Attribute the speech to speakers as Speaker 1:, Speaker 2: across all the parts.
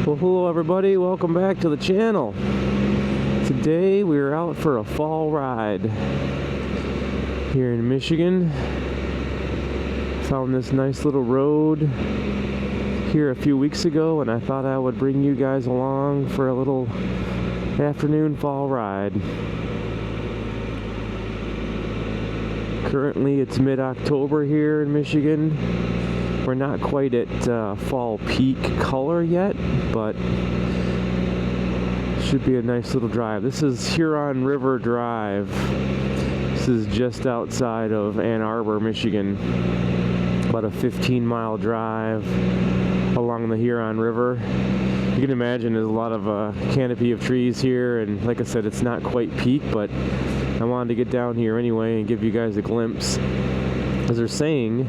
Speaker 1: Well, hello everybody, welcome back to the channel. Today we're out for a fall ride here in Michigan. Found this nice little road here a few weeks ago, and I thought I would bring you guys along for a little afternoon fall ride. Currently it's mid-October here in Michigan. We're not quite at fall peak color yet, but should be a nice little drive. This is Huron River Drive. This is just outside of Ann Arbor, Michigan. About a 15-mile drive along the Huron River. You can imagine there's a lot of canopy of trees here, and like I said, it's not quite peak, but I wanted to get down here anyway and give you guys a glimpse. As they're saying,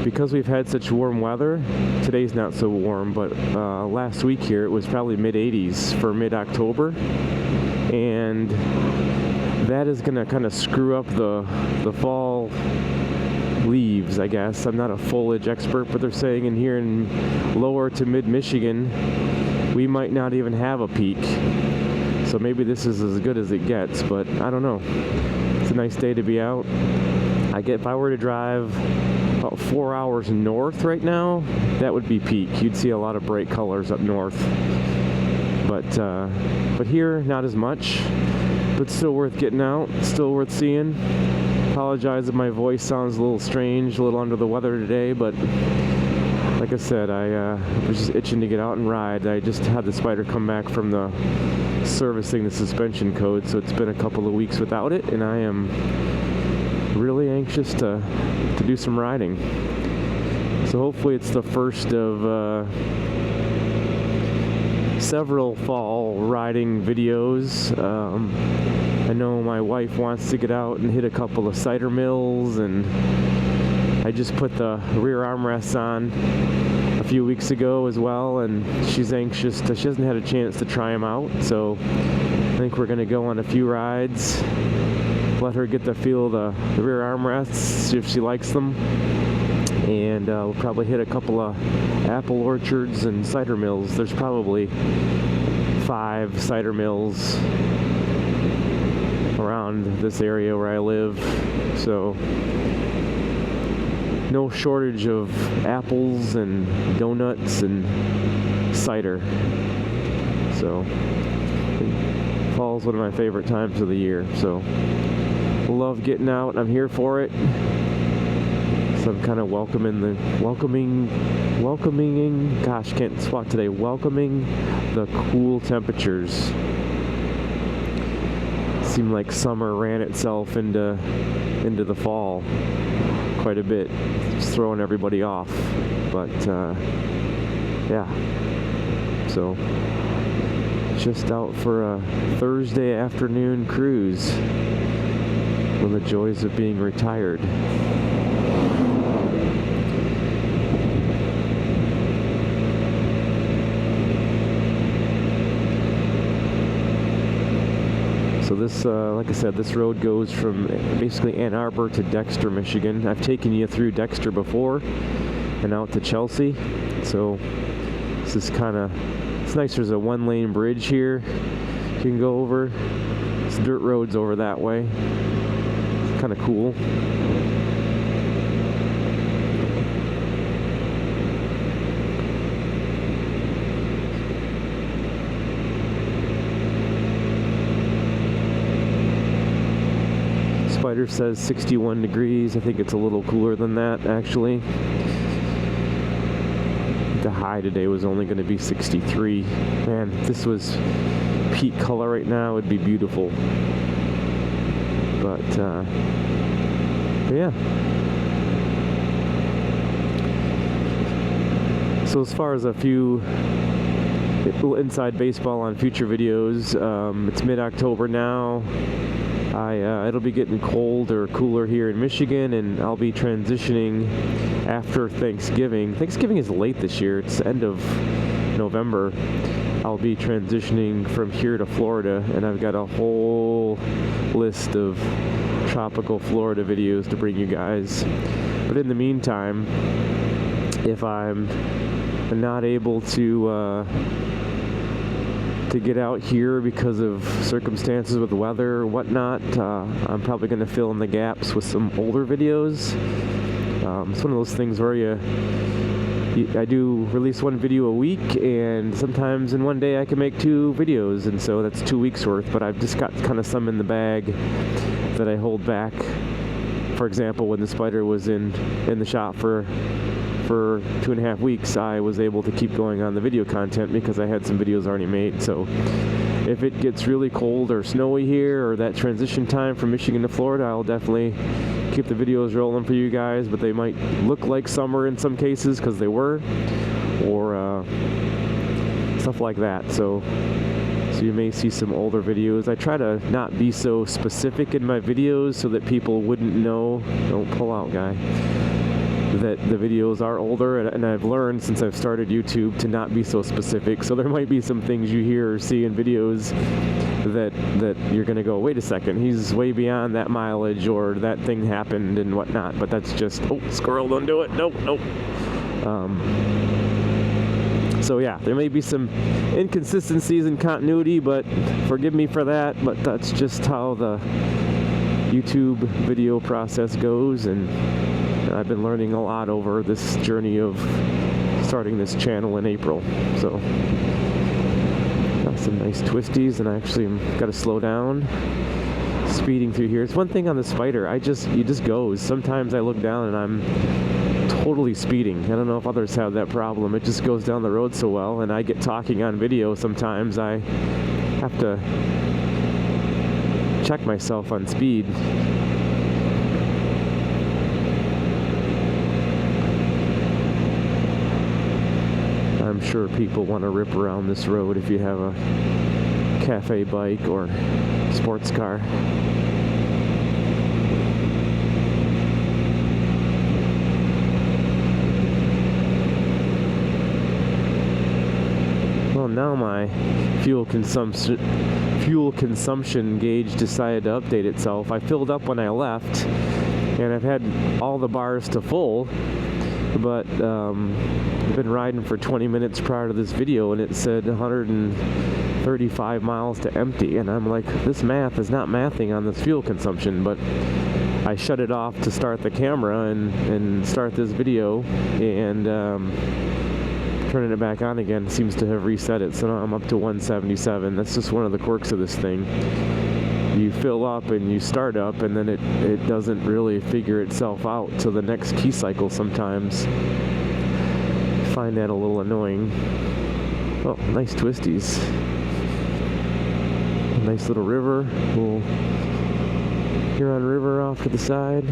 Speaker 1: because we've had such warm weather, today's not so warm, but last week here it was probably mid-80s for mid-October, and that is going to kind of screw up the fall leaves, I guess. I'm not a foliage expert, but they're saying in here in lower to mid-Michigan, we might not even have a peak. So maybe this is as good as it gets, but I don't know. It's a nice day to be out. If I were to drive about 4 hours north right now, that would be peak. You'd see a lot of bright colors up north. But here, not as much. But still worth getting out, still worth seeing. Apologize if my voice sounds a little strange, a little under the weather today, but like I said, I was just itching to get out and ride. I just had the Spyder come back from the servicing the suspension code, so it's been a couple of weeks without it, and I am really anxious to do some riding. So hopefully it's the first of several fall riding videos. I know my wife wants to get out and hit a couple of cider mills, and I just put the rear armrests on a few weeks ago as well, and she's anxious she hasn't had a chance to try them out, so I think we're going to go on a few rides, let her get the feel of the rear armrests, see if she likes them, and we'll probably hit a couple of apple orchards and cider mills. There's probably 5 cider mills around this area where I live, so no shortage of apples and donuts and cider. So fall's one of my favorite times of the year, so love getting out. I'm here for it. So I'm kind of welcoming gosh, can't spot today, welcoming the cool temperatures. Seemed like summer ran itself into the fall quite a bit, just throwing everybody off, but yeah, so just out for a Thursday afternoon cruise. One of the joys of being retired. So this, like I said, this road goes from basically Ann Arbor to Dexter, Michigan. I've taken you through Dexter before and out to Chelsea. So this is it's nice. There's a 1-lane bridge here you can go over. It's dirt roads over that way. It's kind of cool. Spyder says 61 degrees. I think it's a little cooler than that, actually. The high today was only going to be 63. Man, if this was peak color right now, it'd be beautiful. But yeah. So as far as a few little inside baseball on future videos, it's mid-October now. It'll be getting cold or cooler here in Michigan, and I'll be transitioning after Thanksgiving. Thanksgiving is late this year. It's the end of November. I'll be transitioning from here to Florida, and I've got a whole list of tropical Florida videos to bring you guys. But in the meantime, if I'm not able to get out here because of circumstances with weather or whatnot. I'm probably going to fill in the gaps with some older videos. It's one of those things where I do release one video a week, and sometimes in one day I can make 2 videos, and so that's 2 weeks worth, but I've just got kind of some in the bag that I hold back. For example, when the Spyder was in the shop for 2.5 weeks, I was able to keep going on the video content because I had some videos already made. So if it gets really cold or snowy here, or that transition time from Michigan to Florida, I'll definitely keep the videos rolling for you guys, but they might look like summer in some cases because they were, or stuff like that. So you may see some older videos. I try to not be so specific in my videos so that people wouldn't know, don't pull out, guy, that the videos are older, and I've learned since I've started YouTube to not be so specific. So there might be some things you hear or see in videos that you're gonna go, wait a second, he's way beyond that mileage, or that thing happened and whatnot. But that's just, oh, squirrel, don't do it, nope. So yeah, there may be some inconsistencies in continuity, but forgive me for that. But that's just how the YouTube video process goes, and I've been learning a lot over this journey of starting this channel in April. So got some nice twisties, and I actually got to slow down speeding through here. It's one thing on the Spyder, it just goes. Sometimes I look down and I'm totally speeding. I don't know if others have that problem. It just goes down the road so well, and I get talking on video sometimes. I have to check myself on speed. I'm sure people want to rip around this road if you have a cafe bike or sports car. Well, now my fuel consumption gauge decided to update itself. I filled up when I left, and I've had all the bars to full, but I've been riding for 20 minutes prior to this video, and it said 135 miles to empty, and I'm like, this math is not mathing on this fuel consumption. But I shut it off to start the camera and start this video, and turning it back on again seems to have reset it. So now I'm up to 177. That's just one of the quirks of this thing. You fill up and you start up, and then it doesn't really figure itself out till the next key cycle sometimes. I find that a little annoying. Oh, nice twisties. Nice little river. Little Huron River off to the side.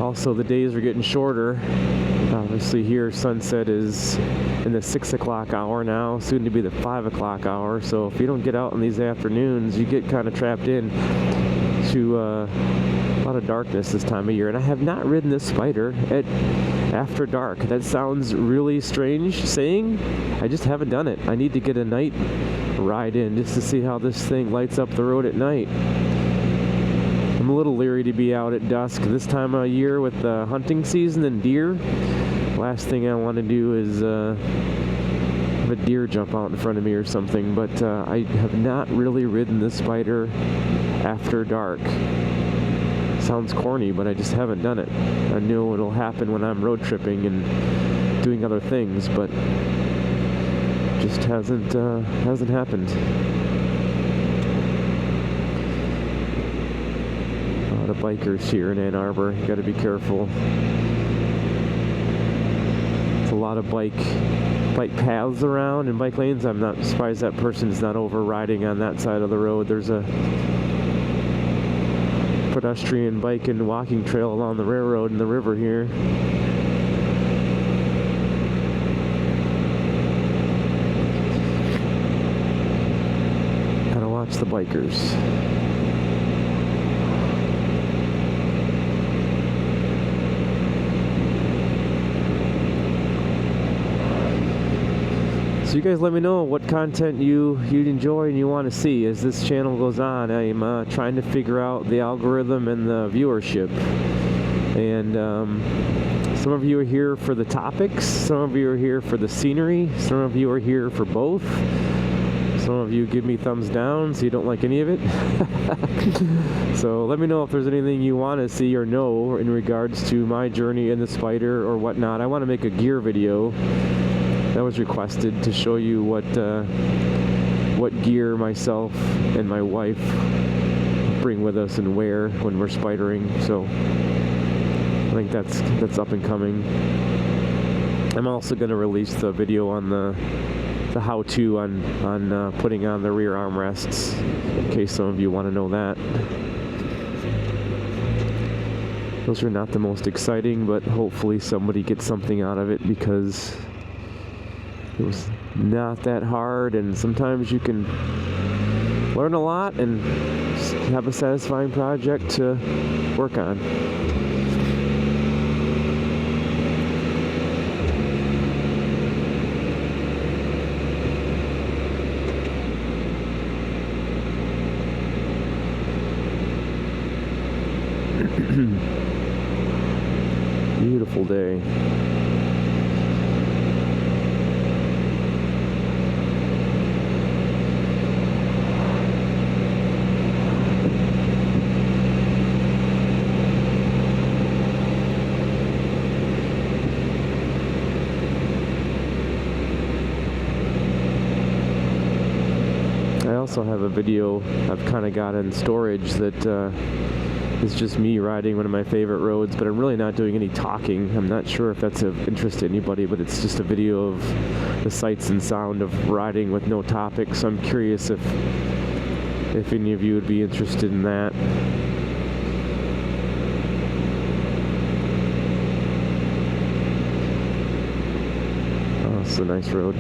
Speaker 1: Also, the days are getting shorter. Obviously here sunset is in the 6 o'clock hour now, soon to be the 5 o'clock hour. So if you don't get out in these afternoons, you get kind of trapped in to a lot of darkness this time of year. And I have not ridden this Spyder after dark. That sounds really strange saying. I just haven't done it. I need to get a night ride in just to see how this thing lights up the road at night. I'm a little leery to be out at dusk this time of year with the hunting season and deer. Last thing I want to do is have a deer jump out in front of me or something. But I have not really ridden this Spyder after dark. Sounds corny, but I just haven't done it. I know it'll happen when I'm road tripping and doing other things, but just hasn't happened. The bikers here in Ann Arbor, you got to be careful. It's a lot of bike paths around and bike lanes. I'm not surprised that person's not over riding on that side of the road. There's a pedestrian bike and walking trail along the railroad and the river here. Gotta watch the bikers. So you guys let me know what content you'd enjoy and you want to see as this channel goes on. I'm trying to figure out the algorithm and the viewership. And some of you are here for the topics, some of you are here for the scenery, some of you are here for both. Some of you give me thumbs down, so you don't like any of it. So let me know if there's anything you want to see or know in regards to my journey in the Spyder or whatnot. I want to make a gear video that was requested to show you what gear myself and my wife bring with us and wear when we're spidering. So I think that's up and coming. I'm also going to release the video on the how-to on putting on the rear armrests, in case some of you want to know that. Those are not the most exciting, but hopefully somebody gets something out of it, because it was not that hard, and sometimes you can learn a lot and have a satisfying project to work on. Beautiful day. I also have a video I've kind of got in storage that it's just me riding one of my favorite roads, but I'm really not doing any talking. I'm not sure if that's of interest to anybody, but it's just a video of the sights and sound of riding with no topic. So I'm curious if any of you would be interested in that. Oh, it's a nice road.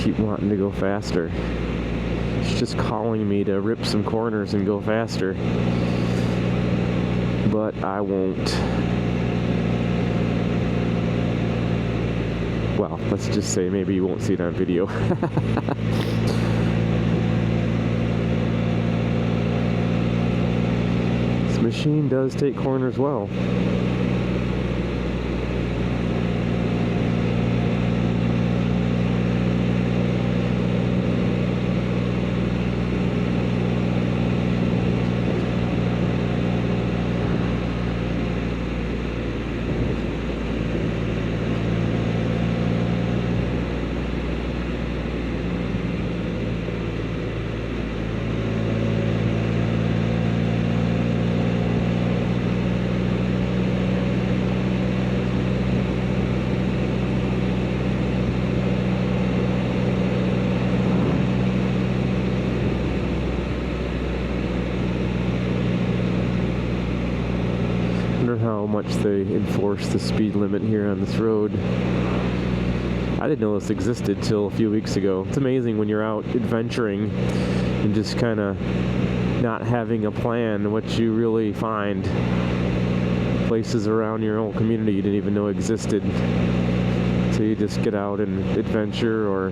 Speaker 1: Keep wanting to go faster. It's just calling me to rip some corners and go faster, but I won't. Well, let's just say maybe you won't see it on video. This machine does take corners well. How much they enforce the speed limit here on this road. I didn't know this existed till a few weeks ago. It's amazing when you're out adventuring and just kind of not having a plan, what you really find. Places around your own community you didn't even know existed. So you just get out and adventure or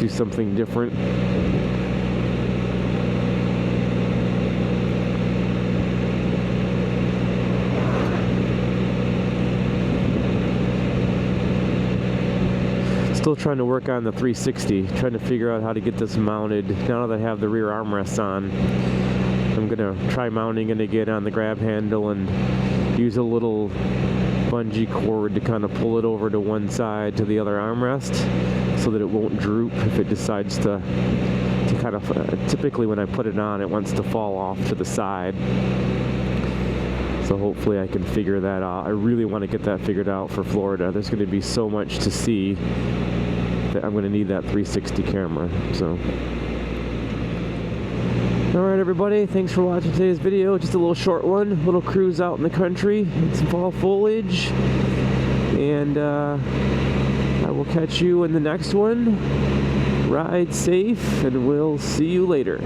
Speaker 1: do something different. Still trying to work on the 360, trying to figure out how to get this mounted. Now that I have the rear armrests on, I'm gonna try mounting it again on the grab handle and use a little bungee cord to kind of pull it over to one side to the other armrest so that it won't droop if it decides to kind of, typically when I put it on, it wants to fall off to the side. So hopefully I can figure that out. I really want to get that figured out for Florida. There's going to be so much to see that I'm going to need that 360 camera. So, alright everybody, thanks for watching today's video. Just a little short one, a little cruise out in the country, some fall foliage, and I will catch you in the next one. Ride safe, and we'll see you later.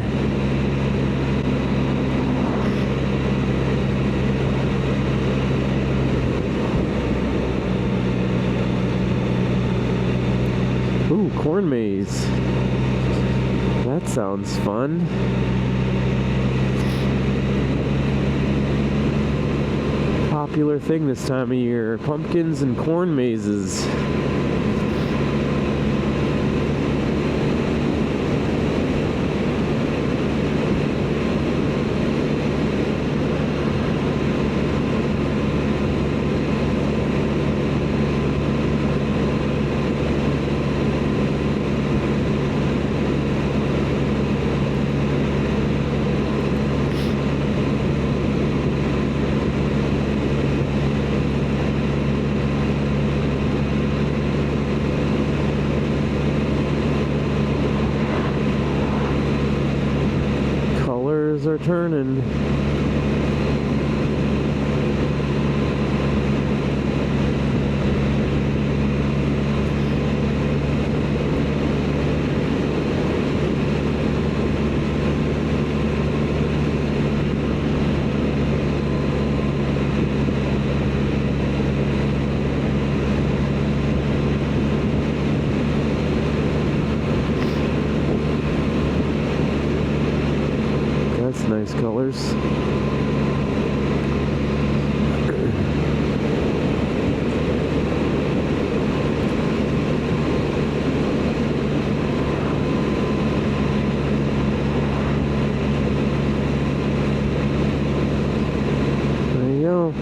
Speaker 1: sounds fun. Popular thing this time of year, pumpkins and corn mazes. Are turning. Nice colors. There you go.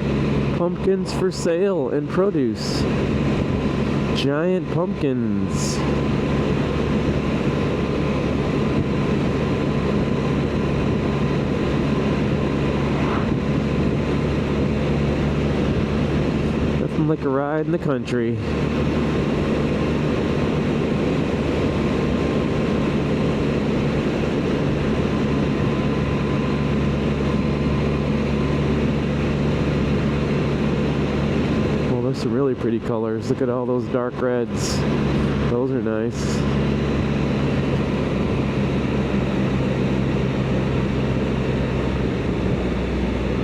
Speaker 1: Pumpkins for sale and produce. Giant pumpkins. Like a ride in the country. Well, there's some really pretty colors. Look at all those dark reds. Those are nice.